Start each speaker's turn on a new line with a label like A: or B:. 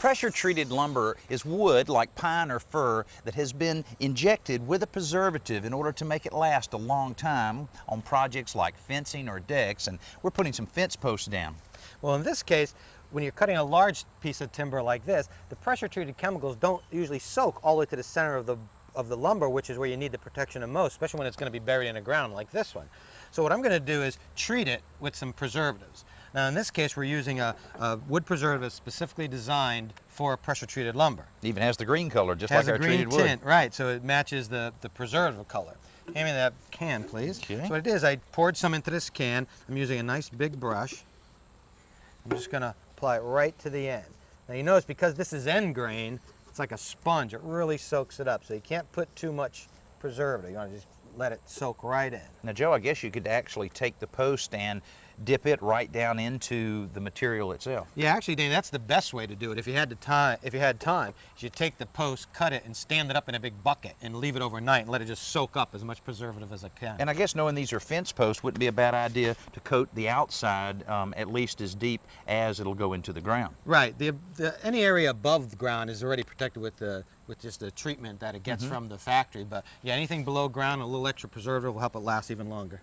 A: pressure-treated lumber is wood like pine or fir that has been injected with a preservative in order to make it last a long time on projects like fencing or decks, and we're putting some fence posts down.
B: Well, in this case, when you're cutting a large piece of timber like this, the pressure-treated chemicals don't usually soak all the way to the center of the lumber, which is where you need the protection the most, especially when it's going to be buried in the ground like this one. So what I'm going to do is treat it with some preservatives. Now in this case, we're using a wood preservative specifically designed for pressure-treated lumber.
A: It even has the green color, just like our treated wood.
B: Has a green tint, right, so it matches the preservative color. Hand me that can, please.
A: Okay.
B: So what it is, I poured some into this can. I'm using a nice big brush. I'm just going to apply it right to the end. Now you notice because this is end grain, it's like a sponge. It really soaks it up, so you can't put too much preservative. You want to just let it soak right in.
A: Now, Joe, I guess you could actually take the post and dip it right down into the material itself.
B: Yeah, actually, Danny, that's the best way to do it. If you had time, you take the post, cut it, and stand it up in a big bucket and leave it overnight and let it just soak up as much preservative as it can.
A: And I guess knowing these are fence posts wouldn't be a bad idea to coat the outside at least as deep as it'll go into the ground.
B: Right. Any area above the ground is already protected with just the treatment that it gets from the factory. But yeah, anything below ground, a little extra preservative will help it last even longer.